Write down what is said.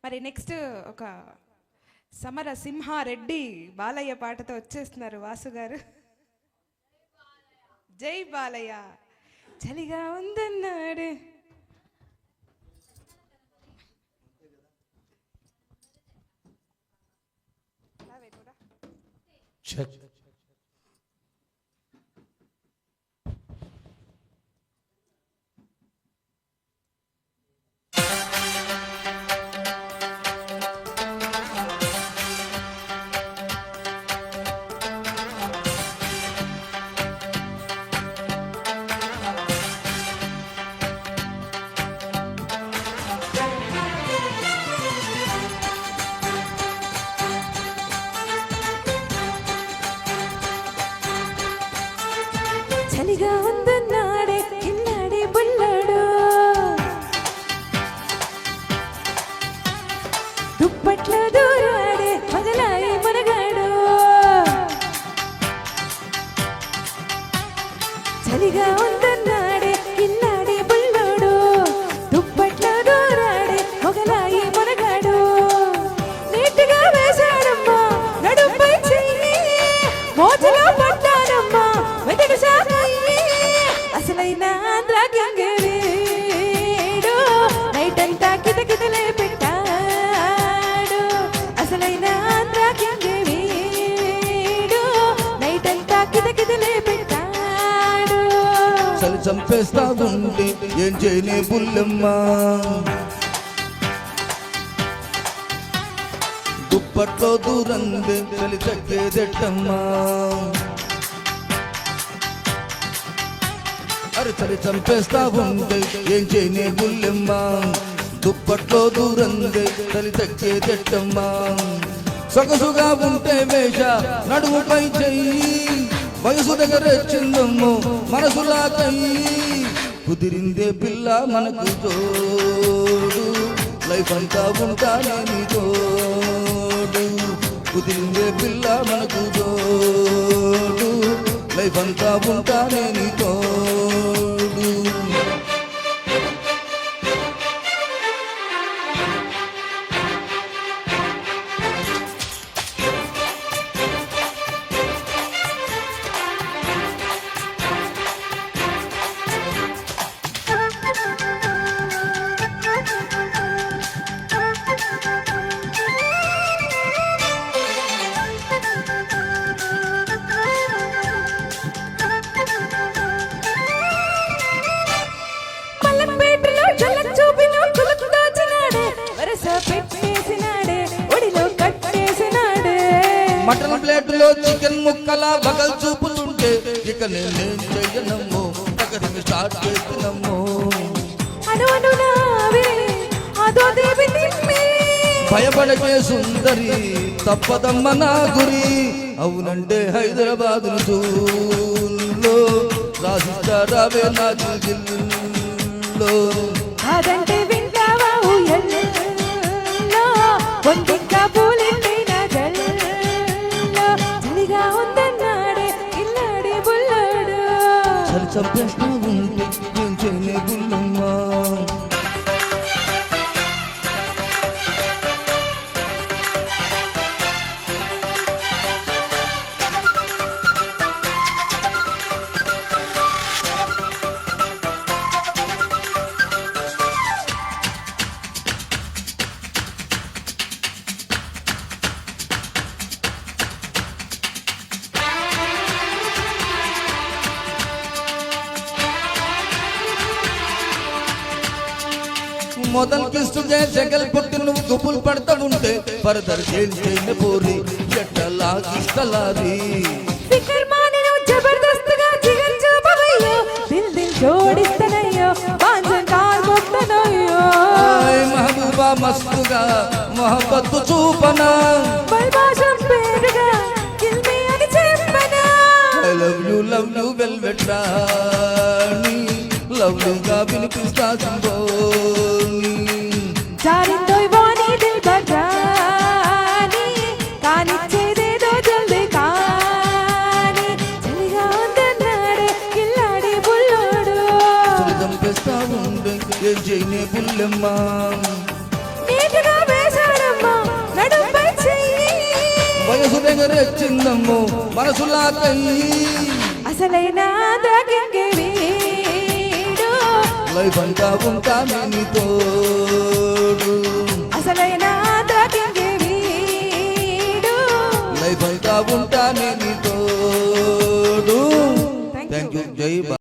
మరి నెక్స్ట్ ఒక సమర సింహారెడ్డి బాలయ్య పాటతో వచ్చేస్తున్నారు వాసు గారు. జై బాలయ్య. చలిగా ఉందన్నాడు. చలిగా ఉందన్నాడే ఇన్నాడే బుల్లడు, దుప్పట్ల దూరాడే మొదలాయి మునగాడు. చలిగా ఉందన్నాడే ఇన్నాడే బుల్లడు, దుప్పట్ల దూరాడే మొగలాయి మునగాడు. నీటిగా వేశాడమ్మా నడుపై చెయ్యి, మోజలో పడ్డానమ్మా వెతడు సాగయ్యి. అసలైన ఆంధ్ర గంగవీడు నైట్ అంతా కితకితలే పెట్టాడు. అసలైన ఆంధ్ర గంగవీడు నైట్ అంతా కితకితలే పెట్టాడు. చలి చంపేస్తా ఉంటే ఏం చేయనే బుల్లెమ్మా, దుప్పట్లో దూరందే చలి తగ్గేదెట్టమ్మా. అరే చలి చంపేస్తా ఉంటే ఏం చేయనే బుల్లెమ్మా, దుప్పట్లో దూరందే చలి తగ్గేదెట్టమ్మా. సొగసుగా ఉంటే వేష నడుముపై చెయ్యి, వయసు దగ్గర చిన్నమ్ము మనసులా కయ్యి. కుదిరిందే పిల్ల మనకు తోడు, లైఫ్ అంతా ఉంటానే నీ తోడు. కుదిరిందే పిల్ల మనకు తోడు, లైఫ్ అంతా ఉంటానే నీ తోడు. మటన్ ప్లేటులో చికెన్ ముక్కల బగల్ చూపుతుంటే ఇక నేనేం చెయ్యనమ్మో, దగ్గరికి స్టార్ట్ చేసినమ్మో. భయపడకే సుందరి తప్పదమ్మ నా గురి, అవునంటే హైదరాబాద్ జూలో రాసిస్తారావే నా జిల్లో. అదంటే వింటావా ఊయల్లో, ఒంటిగా పూలిండి నా జల్లో. చలిగా ఉందన్నాడే ఇల్లాడే బుల్లడు. చలి చంపేస్తా ఉంటే ఏం చేయనే బుల్లమ్మా. మొదలు కిస్తు జగల్ పుట్టి నువ్వు గుబులు పడతా ఉంటే పరదర్ చేయని పోరి ఎట్టలాగిస్తలాది. జబర్దస్త్గా జిగర్ చూపవయ్యో, దిల్ దిల్ జోడిస్తనయ్యో, బాంజం కార్ మొత్తనయ్యో. మహబూబా మస్తుగా మొహబ్బత్తు చూపనా, బల్బాషం పేరుగా కిల్ మీ అని చెప్పనా. ఐ లవ్ యు వెల్వెట్ రాణి, లవ్లీగా వినిపిస్తా సింబోని. జారిందో వాణి దిల్ బజాని, కానిచ్చేదేదో జల్ది కాని. చలిగా ఉందన్నాడే కిల్లాడి బుల్లోడు. చలి చంపేస్తా ఉండే ఏం చేయనే బుల్లెమ్మా. నీటిగా వేసా తెగరెచ్చిందమ్మో మనసులాకై అసలైన తాకింగే వీడు లైఫ్ అంతా ఉంటానే నీ తోడు అసలైన తాకింగే వీడు లైఫ్ అంతా ఉంటానే నీ తోడు థ్యాంక్ యూ జై